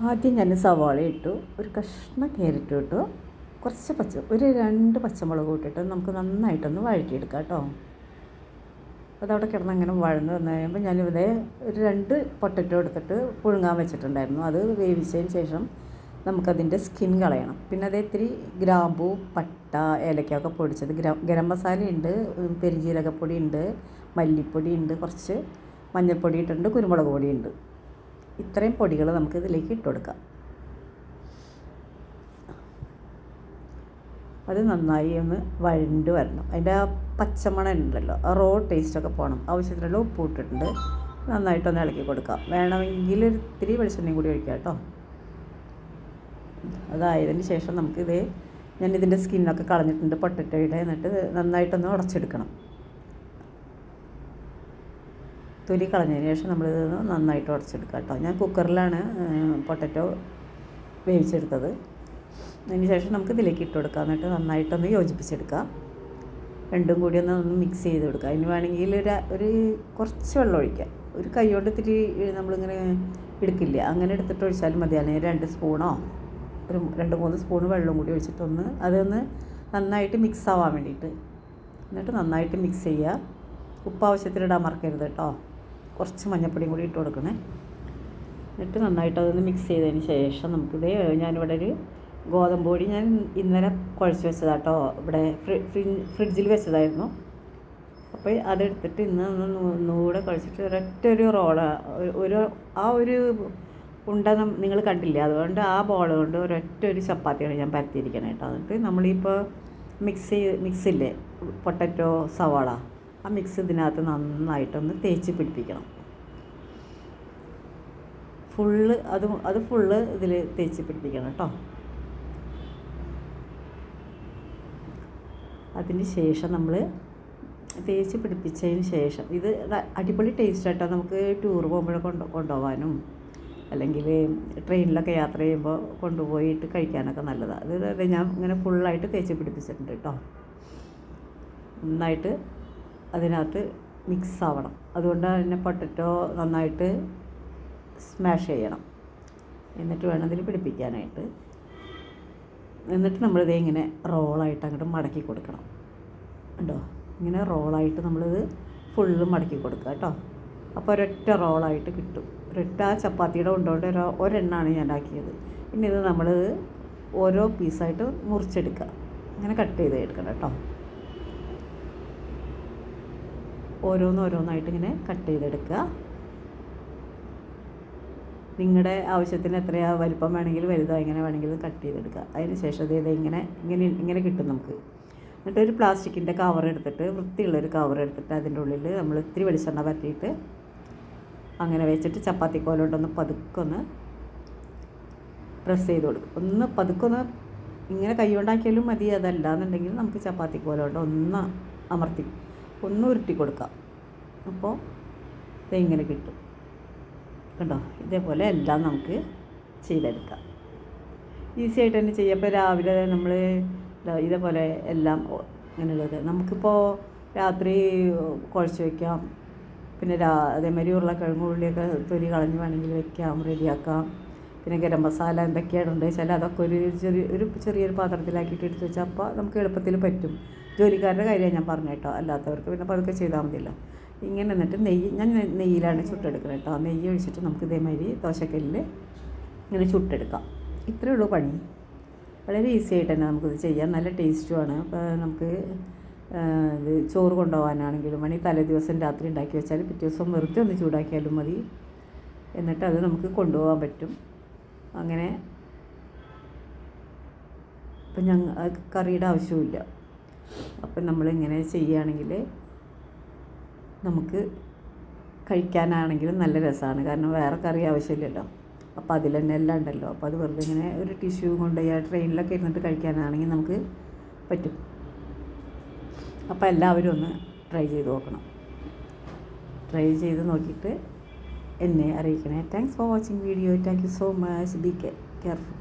ആദ്യം ഞാൻ സവാള ഇട്ടു, ഒരു കഷ്ണം ക്യാരറ്റ് ഇട്ടു, കുറച്ച് ഒരു 2 പച്ചമുളക് ഇട്ടിട്ട് നമുക്ക് നന്നായിട്ടൊന്ന് വഴറ്റിയെടുക്കാം കേട്ടോ. അതവിടെ കിടന്ന് അങ്ങനെ വഴന്ന് വന്നു കഴിയുമ്പോൾ ഞാനിവിടെ ഒരു 2 പൊട്ടറ്റോ എടുത്തിട്ട് പുഴുങ്ങാൻ വെച്ചിട്ടുണ്ടായിരുന്നു. അത് വേവിച്ചതിന് ശേഷം നമുക്കതിൻ്റെ സ്കിൻ കളയണം. പിന്നെ അത് ഇത്തിരി ഗ്രാമ്പൂ, പട്ട, ഏലക്കയൊക്കെ പൊടിച്ചത്, ഗരം മസാലയുണ്ട്, പെരുംജീരകപ്പൊടി ഉണ്ട്, മല്ലിപ്പൊടി ഉണ്ട്, കുറച്ച് മഞ്ഞൾപ്പൊടി ഇട്ടിട്ടുണ്ട്, കുരുമുളക് പൊടിയുണ്ട്. ഇത്രയും പൊടികൾ നമുക്ക് ഇതിലേക്ക് ഇട്ട് കൊടുക്കാം. അത് നന്നായി ഒന്ന് വഴണ്ട് വരണം. അതിൻ്റെ ആ പച്ചമണം ഉണ്ടല്ലോ, ആ റോ ടേസ്റ്റൊക്കെ പോകണം. ആവശ്യത്തിനുള്ള ഉപ്പ് ഇട്ടിട്ടുണ്ട്. നന്നായിട്ടൊന്ന് ഇളക്കി കൊടുക്കാം. വേണമെങ്കിൽ ഇത്തിരി വെളിച്ചെണ്ണയും കൂടി ഒഴിക്കാം കേട്ടോ. അതായതിന് ശേഷം ഞാനിതിൻ്റെ സ്കിന്നൊക്കെ കളഞ്ഞിട്ടുണ്ട് പൊട്ടറ്റോയുടെ. എന്നിട്ട് നന്നായിട്ടൊന്ന് ഉടച്ചെടുക്കണം. തൊലി കളഞ്ഞതിന് ശേഷം നമ്മളിത് നന്നായിട്ട് ഉടച്ചെടുക്കാം കേട്ടോ. ഞാൻ കുക്കറിലാണ് പൊട്ടറ്റോ വേവിച്ചെടുത്തത്. അതിന് ശേഷം നമുക്ക് ഇതിലേക്ക് ഇട്ട് കൊടുക്കാം. എന്നിട്ട് നന്നായിട്ടൊന്ന് യോജിപ്പിച്ചെടുക്കാം. രണ്ടും കൂടി ഒന്ന് മിക്സ് ചെയ്ത് കൊടുക്കുക. അതിന് വേണമെങ്കിൽ ഒരു കുറച്ച് വെള്ളം ഒഴിക്കാം. ഒരു കൈ കൊണ്ട് ഇത്തിരി നമ്മളിങ്ങനെ എടുക്കില്ല, അങ്ങനെ എടുത്തിട്ട് ഒഴിച്ചാലും മതി. അല്ലെങ്കിൽ 2 സ്പൂണോ ഒരു 2-3 സ്പൂൺ വെള്ളം കൂടി ഒഴിച്ചിട്ടൊന്ന് അതൊന്ന് നന്നായിട്ട് മിക്സ് ആവാൻ വേണ്ടിയിട്ട്. എന്നിട്ട് നന്നായിട്ട് മിക്സ് ചെയ്യുക. ഉപ്പ് ആവശ്യത്തിനിടാൻ മറക്കരുത് കേട്ടോ. കുറച്ച് മഞ്ഞൾപ്പൊടിയും കൂടി ഇട്ട് കൊടുക്കണേ. എന്നിട്ട് നന്നായിട്ട് അതൊന്ന് മിക്സ് ചെയ്തതിന് ശേഷം നമുക്കിത് ഞാനിവിടെ ഒരു ഗോതമ്പ് പൊടി ഞാൻ ഇന്നലെ കുഴച്ച് വെച്ചതാട്ടോ. ഇവിടെ ഫ്രിഡ്ജിൽ വെച്ചതായിരുന്നു. അപ്പോൾ അതെടുത്തിട്ട് ഇന്ന് ഒന്നുകൂടെ കുഴച്ചിട്ട് ഒരു റോള് ഒരു ഉണ്ട നിങ്ങൾ കണ്ടില്ല. അതുകൊണ്ട് ആ ബോൾ കൊണ്ട് ഒരു ചപ്പാത്തിയാണ് ഞാൻ പരത്തിയിരിക്കണം കേട്ടോ. എന്നിട്ട് നമ്മളിപ്പോൾ മിക്സില്ലേ പൊട്ടറ്റോ സവാള, ആ മിക്സ് ഇതിനകത്ത് നന്നായിട്ടൊന്ന് തേച്ച് പിടിപ്പിക്കണം. അത് ഫുള്ള് ഇതിൽ തേച്ച് പിടിപ്പിക്കണം കേട്ടോ. അതിന് ശേഷം നമ്മൾ തേച്ച് പിടിപ്പിച്ചതിന് ശേഷം ഇത് അടിപൊളി ടേസ്റ്റായിട്ടോ. നമുക്ക് ടൂർ പോകുമ്പോഴൊക്കെ കൊണ്ടുപോകാനും അല്ലെങ്കിൽ ട്രെയിനിലൊക്കെ യാത്ര ചെയ്യുമ്പോൾ കൊണ്ടുപോയിട്ട് കഴിക്കാനൊക്കെ നല്ലതാണ്. അത് ഞാൻ ഇങ്ങനെ ഫുള്ളായിട്ട് തേച്ച് പിടിപ്പിച്ചിട്ടുണ്ട് കേട്ടോ. നന്നായിട്ട് അതിനകത്ത് മിക്സ് ആവണം. അതുകൊണ്ട് തന്നെ പൊട്ടറ്റോ നന്നായിട്ട് സ്മാഷ് ചെയ്യണം. എന്നിട്ട് വേണം ഇതിൽ പിടിപ്പിക്കാനായിട്ട്. എന്നിട്ട് നമ്മളിത് ഇങ്ങനെ റോളായിട്ട് അങ്ങോട്ട് മടക്കി കൊടുക്കണം കേട്ടോ. ഇങ്ങനെ റോളായിട്ട് നമ്മളിത് ഫുള്ള് മടക്കി കൊടുക്കുക കേട്ടോ. അപ്പോൾ ഒരൊറ്റ റോളായിട്ട് കിട്ടും. ആ ചപ്പാത്തിയുടെ കൊണ്ടുകൊണ്ട് ഒരെണ്ണമാണ് ഞാൻ ആക്കിയത്. പിന്നെ ഇത് നമ്മൾ ഓരോ പീസായിട്ട് മുറിച്ചെടുക്കുക. ഇങ്ങനെ കട്ട് ചെയ്ത് എടുക്കണം കേട്ടോ. ഓരോന്നായിട്ട് ഇങ്ങനെ കട്ട് ചെയ്തെടുക്കുക. നിങ്ങളുടെ ആവശ്യത്തിന് എത്രയാണ് വലിപ്പം വേണമെങ്കിൽ വലുതോ എങ്ങനെ വേണമെങ്കിലും കട്ട് ചെയ്തെടുക്കുക. അതിന് ശേഷം ഇങ്ങനെ കിട്ടും നമുക്ക്. എന്നിട്ട് ഒരു പ്ലാസ്റ്റിക്കിൻ്റെ കവർ എടുത്തിട്ട്, വൃത്തിയുള്ളൊരു കവർ എടുത്തിട്ട് അതിൻ്റെ ഉള്ളിൽ നമ്മൾ ഇത്തിരി വെളിച്ചെണ്ണ പറ്റിയിട്ട് അങ്ങനെ വെച്ചിട്ട് ചപ്പാത്തിക്കോലോണ്ടൊന്ന് പതുക്കൊന്ന് പ്രസ് ചെയ്ത് കൊടുക്കും. പതുക്കൊന്ന് ഇങ്ങനെ കൈ കൊണ്ടാക്കിയാലും മതി. അതല്ല എന്നുണ്ടെങ്കിൽ നമുക്ക് ചപ്പാത്തിക്കോലോണ്ട് ഒന്ന് ഉരുട്ടി കൊടുക്കാം. അപ്പോൾ ഇതിങ്ങനെ കിട്ടും കണ്ടോ. ഇതേപോലെ എല്ലാം നമുക്ക് ചെയ്തെടുക്കാം. ഈസി ആയിട്ട് തന്നെ ചെയ്യാം. ഇപ്പോൾ രാവിലെ നമ്മൾ ഇതേപോലെ എല്ലാം ഇങ്ങനെയുള്ളത് നമുക്കിപ്പോൾ രാത്രി കുഴച്ച് വയ്ക്കാം. പിന്നെ അതേമാതിരി ഉരുളക്കിഴങ്ങ് ഉള്ളിയൊക്കെ തൊലി കളഞ്ഞ് വേണമെങ്കിൽ വെക്കാം, റെഡിയാക്കാം. പിന്നെ ഗരം മസാല എന്തൊക്കെയാണ് വെച്ചാൽ അതൊക്കെ ചെറിയൊരു പാത്രത്തിലാക്കിയിട്ട് എടുത്ത് വെച്ചാൽ അപ്പോൾ നമുക്ക് എളുപ്പത്തിൽ പറ്റും. ജോലിക്കാരുടെ കാര്യമാണ് ഞാൻ പറഞ്ഞു കേട്ടോ. അല്ലാത്തവർക്ക് പിന്നെ പതുക്കെ ചെയ്താൽ മതിയല്ലോ. ഇങ്ങനെ എന്നിട്ട് ഞാൻ നെയ്യിലാണ് ചുട്ടെടുക്കുന്നത് കേട്ടോ. നെയ്യ് ഒഴിച്ചിട്ട് നമുക്ക് ഇതേമാതിരി ദോശക്കല്ലിൽ ഇങ്ങനെ ചുട്ടെടുക്കാം. ഇത്രയേ ഉള്ളൂ പണി. വളരെ ഈസി ആയിട്ട് തന്നെ നമുക്കിത് ചെയ്യാം. നല്ല ടേസ്റ്റുമാണ്. അപ്പോൾ നമുക്ക് ഇത് ചോറ് കൊണ്ടുപോകാനാണെങ്കിലും തലേ ദിവസം രാത്രി ഉണ്ടാക്കി വെച്ചാൽ പിറ്റേ ദിവസം വെറുതെ ഒന്ന് ചൂടാക്കിയാലും മതി. എന്നിട്ട് അത് നമുക്ക് കൊണ്ടുപോകാൻ പറ്റും. അങ്ങനെ ഇപ്പം കറിയുടെ ആവശ്യമില്ല. അപ്പം നമ്മളിങ്ങനെ ചെയ്യുകയാണെങ്കിൽ നമുക്ക് കഴിക്കാനാണെങ്കിലും നല്ല രസമാണ്. കാരണം വേറെ കറി ആവശ്യമില്ലല്ലോ. അപ്പോൾ അതിൽ തന്നെ എല്ലാം ഉണ്ടല്ലോ. അപ്പോൾ അത് വെറുതെ ഇങ്ങനെ ഒരു ടിഷ്യൂ കൊണ്ട് ട്രെയിനിലൊക്കെ ഇരുന്നിട്ട് കഴിക്കാനാണെങ്കിൽ നമുക്ക് പറ്റും. അപ്പോൾ എല്ലാവരും ഒന്ന് ട്രൈ ചെയ്ത് നോക്കണം. ട്രൈ ചെയ്ത് നോക്കിയിട്ട് എന്നെ അറിയിക്കണേ. Thanks for watching video. Thank you so much. Be careful.